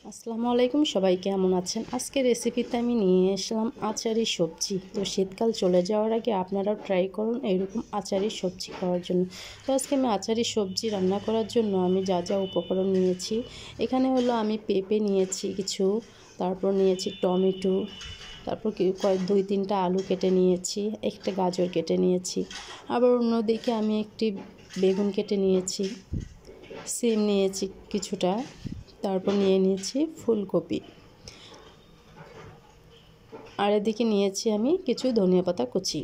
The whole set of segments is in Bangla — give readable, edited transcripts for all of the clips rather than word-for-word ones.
আসসালামু আলাইকুম, সবাই কেমন আছেন? আজকে রেসিপিতে আমি নিয়ে আসলাম আচারি সবজি। তো শীতকাল চলে যাওয়ার আগে আপনারাও ট্রাই করুন এইরকম আচারি সবজি খাওয়ার জন্য। তো আজকে আমি আচারি সবজি রান্না করার জন্য আমি যা যা উপকরণ নিয়েছি, এখানে হলো আমি পেঁপে নিয়েছি কিছু, তারপর নিয়েছি টমেটো, তারপর দুই তিনটা আলু কেটে নিয়েছি, একটা গাজর কেটে নিয়েছি, আবার অন্যদিকে আমি একটি বেগুন কেটে নিয়েছি, সিম নিয়েছি কিছুটা, তারপর নিয়ে নিয়েছি ফুলকপি, আর এদিকে নিয়েছি আমি কিছু ধনিয়া পাতা কুচি।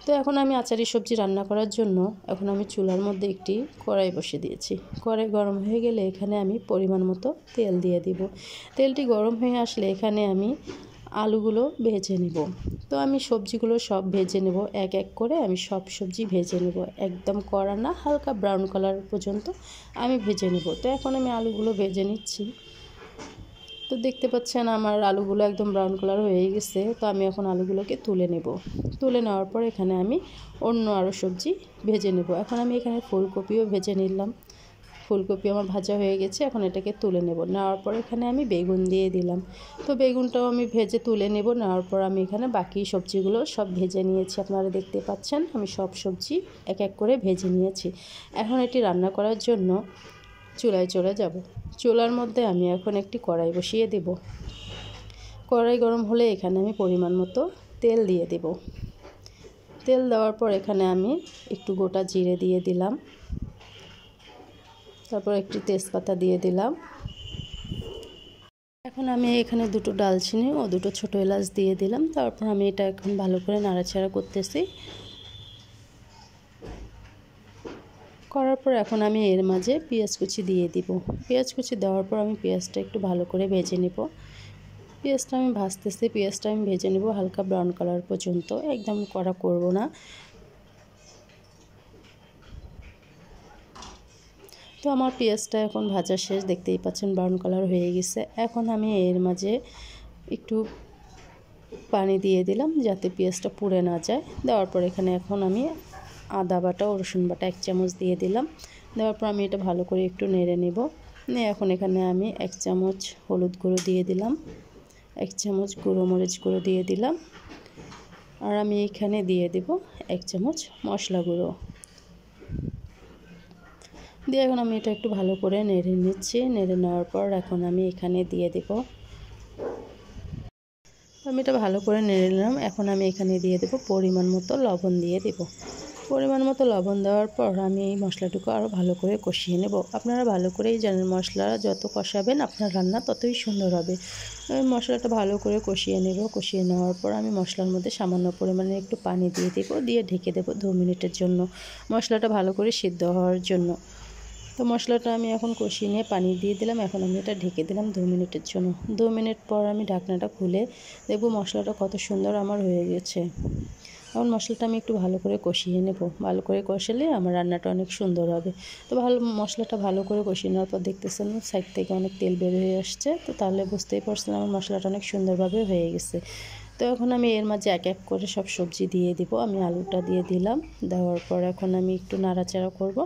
তো এখন আমি আচারি সবজি রান্না করার জন্য এখন আমি চুলার মধ্যে একটি কড়াই বসিয়ে দিয়েছি। কড়াই গরম হয়ে গেলে এখানে আমি পরিমাণ মতো তেল দিয়ে দিব। তেলটি গরম হয়ে আসলে এখানে আমি আলুগুলো ভেজে নেব। তো আমি সবজিগুলো সব ভেজে নেব, এক এক করে আমি সব সবজি ভেজে নেব, একদম কড়া না, হালকা ব্রাউন কালার পর্যন্ত আমি ভেজে নেব। তো এখন আমি আলুগুলো ভেজে নিচ্ছি। তো দেখতে পাচ্ছেন আমার আলুগুলো একদম ব্রাউন কালার হয়ে গেছে। তো আমি এখন আলুগুলোকে তুলে নেব। তুলে নেওয়ার পর এখানে আমি অন্য আরও সবজি ভেজে নেব। এখন আমি এখানে ফুলকপিও ভেজে নিলাম। ফুলকপি আমার ভাজা হয়ে গেছে, এখন এটাকে তুলে নেব। নেওয়ার পর এখানে আমি বেগুন দিয়ে দিলাম। তো বেগুনটাও আমি ভেজে তুলে নেব। নেওয়ার পর আমি এখানে বাকি সবজিগুলো সব ভেজে নিয়েছি। আপনারা দেখতে পাচ্ছেন আমি সব সবজি এক এক করে ভেজে নিয়েছি। এখন এটি রান্না করার জন্য চুলায় চলে যাব। চুলার মধ্যে আমি এখন একটি কড়াই বসিয়ে দেব। কড়াই গরম হলে এখানে আমি পরিমাণ মতো তেল দিয়ে দেব। তেল দেওয়ার পর এখানে আমি একটু গোটা জিরে দিয়ে দিলাম, তারপর একটি তেজপাতা দিয়ে দিলাম। এখন আমি এখানে দুটো ডালচিনি ও দুটো ছোটো এলাচ দিয়ে দিলাম। তারপর আমি এটা এখন ভালো করে নাড়াচাড়া করতেছি। করার পর এখন আমি এর মাঝে পেঁয়াজ কুচি দিয়ে দিব। পেঁয়াজ কুচি দেওয়ার পর আমি পেঁয়াজটা একটু ভালো করে ভেজে নেব। পেঁয়াজটা আমি ভাজতেছি, পেঁয়াজটা আমি ভেজে নেব হালকা ব্রাউন কালার পর্যন্ত, একদম কড়া করব না। তো আমার পেঁয়াজটা এখন ভাজা শেষ, দেখতেই পাচ্ছেন ব্রাউন কালার হয়ে গেছে। এখন আমি এর মাঝে একটু পানি দিয়ে দিলাম যাতে পেঁয়াজটা পুড়ে না যায়। দেওয়ার পর এখানে এখন আমি আদা বাটা ও রসুন বাটা 1 চামচ দিয়ে দিলাম। দেওয়ার পর আমি এটা ভালো করে একটু নেড়ে নেব। এখন এখানে আমি 1 চামচ হলুদ গুঁড়ো দিয়ে দিলাম, 1 চামচ গুঁড়ো মরিচ গুঁড়ো দিয়ে দিলাম, আর আমি এখানে দিয়ে দেব 1 চামচ মশলা গুঁড়ো দিয়ে এখন আমি এটা একটু ভালো করে নেড়ে নিচ্ছি। নেড়ে নেওয়ার পর এখন আমি এখানে দিয়ে দেব, আমি এটা ভালো করে নেড়ে নিলাম। এখন আমি এখানে দিয়ে দেব পরিমাণ মতো লবণ দিয়ে দেব। পরিমাণ মতো লবণ দেওয়ার পর আমি এই মশলাটুকু আরও ভালো করে কষিয়ে নেব। আপনারা ভালো করেই জানেন মশলা যত কষাবেন আপনার রান্না ততই সুন্দর হবে। আমি মশলাটা ভালো করে কষিয়ে নেব। কষিয়ে নেওয়ার পর আমি মশলার মধ্যে সামান্য পরিমাণে একটু পানি দিয়ে দেব, দিয়ে ঢেকে দেব 2 মিনিটের জন্য, মশলাটা ভালো করে সিদ্ধ হওয়ার জন্য। তো মশলাটা আমি এখন কষিয়ে নিয়ে পানি দিয়ে দিলাম। এখন আমি এটা ঢেকে দিলাম 2 মিনিটের জন্য। 2 মিনিট পর আমি ঢাকনাটা খুলে দেখব মশলাটা কত সুন্দর আমার হয়ে গেছে। এখন মশলাটা আমি একটু ভালো করে কষিয়ে নেব। ভালো করে কষালে আমার রান্নাটা অনেক সুন্দর হবে। তো মশলাটা ভালো করে কষিয়ে নেওয়ার পর দেখতেছেন সাইড থেকে অনেক তেল বের হয়ে আসছে। তো তাহলে বুঝতেই পারছেন আমার মশলাটা অনেক সুন্দরভাবে হয়ে গেছে। তো এখন আমি এর মাঝে এক এক করে সব সবজি দিয়ে দিব। আমি আলুটা দিয়ে দিলাম। দেওয়ার পর এখন আমি একটু নাড়াচাড়া করব।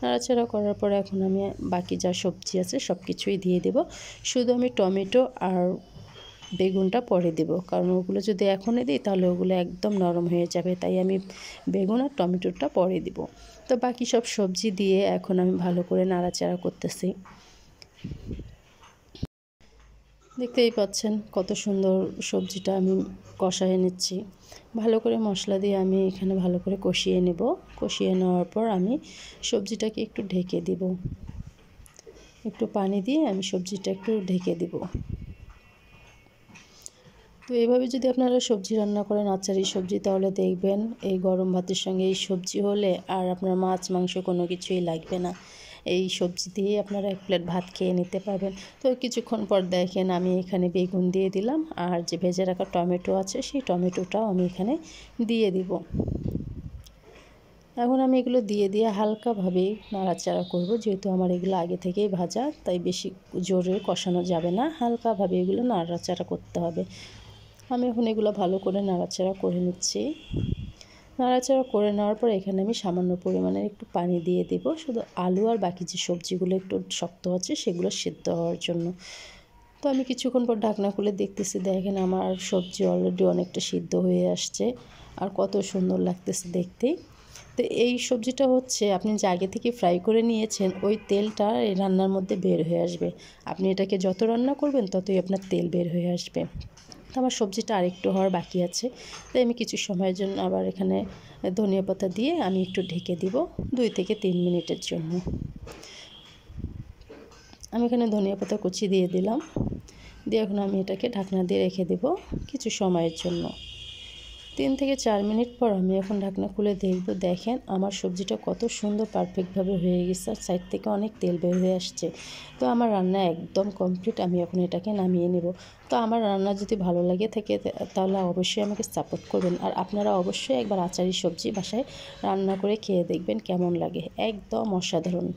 নাড়াচাড়া করার পর এখন আমি বাকি যা সবজি আছে সব কিছুই দিয়ে দেব। শুধু আমি টমেটো আর বেগুনটা পরে দেব, কারণ ওগুলো যদি এখনই দিই তাহলে ওগুলো একদম নরম হয়ে যাবে, তাই আমি বেগুন আর টমেটোটা পরে দেব। তো বাকি সব সবজি দিয়ে এখন আমি ভালো করে নাড়াচাড়া করতেছি। দেখতেই পাচ্ছেন কত সুন্দর সবজিটা আমি কষায় নিচ্ছি। ভালো করে মশলা দিয়ে আমি এখানে ভালো করে কষিয়ে নেব। কষিয়ে নেওয়ার পর আমি সবজিটাকে একটু ঢেকে দিব, একটু পানি দিয়ে আমি সবজিটা একটু ঢেকে দিব। তো এইভাবে যদি আপনারা সবজি রান্না করেন আচারি সবজি, তাহলে দেখবেন এই গরম ভাতের সঙ্গে এই সবজি হলে আর আপনার মাছ মাংস কোনো কিছুই লাগবে না। এই সবজি দিয়ে আপনারা 1 প্লেট ভাত খেয়ে নিতে পারবেন। তো কিছুক্ষণ পর দেখেন আমি এখানে বেগুন দিয়ে দিলাম, আর যে ভেজে রাখা টমেটো আছে সেই টমেটোটাও আমি এখানে দিয়ে দিব। এখন আমি এগুলো দিয়ে হালকাভাবেই নাড়াচাড়া করব, যেহেতু আমার এগুলো আগে থেকেই ভাজা, তাই বেশি জোরে কষানো যাবে না, হালকাভাবে এগুলো নাড়াচাড়া করতে হবে। আমি এখন এগুলো ভালো করে নাড়াচাড়া করে নিচ্ছি। নাড়াচাড়া করে নেওয়ার পর এখানে আমি সামান্য পরিমাণের একটু পানি দিয়ে দেব, শুধু আলু আর বাকি যে সবজিগুলো একটু শক্ত আছে সেগুলো সিদ্ধ হওয়ার জন্য। তো আমি কিছুক্ষণ পর ঢাকনা খুলে দেখতেছি, দেখেন আমার সবজি অলরেডি অনেকটা সিদ্ধ হয়ে আসছে আর কত সুন্দর লাগতেছে দেখতেই। তো এই সবজিটা হচ্ছে আপনি যে আগে থেকে ফ্রাই করে নিয়েছেন ওই তেলটা এই রান্নার মধ্যে বের হয়ে আসবে। আপনি এটাকে যত রান্না করবেন ততই আপনার তেল বের হয়ে আসবে। তো আমার সবজিটা আরেকটু হওয়ার বাকি আছে, তাই আমি কিছু সময়ের জন্য আবার এখানে ধনিয়া পাতা দিয়ে আমি একটু ঢেকে দিব 2 থেকে 3 মিনিটের জন্য। আমি এখানে ধনিয়া পাতা কুচি দিয়ে দিলাম, দিয়ে এখন আমি এটাকে ঢাকনা দিয়ে রেখে দেব কিছু সময়ের জন্য। 3 থেকে 4 মিনিট পর আমি এখন ঢাকনা খুলে দেখব, দেখেন আমার সবজিটা কত সুন্দর পারফেক্টভাবে হয়ে গেছে আর সাইড থেকে অনেক তেল বের হয়ে আসছে। তো আমার রান্না একদম কমপ্লিট, আমি এখন এটাকে নামিয়ে নেব। তো আমার রান্না যদি ভালো লাগে থাকে তাহলে অবশ্যই আমাকে সাপোর্ট করবেন, আর আপনারা অবশ্যই একবার আচারি সবজি বাসায় রান্না করে খেয়ে দেখবেন কেমন লাগে, একদম অসাধারণ।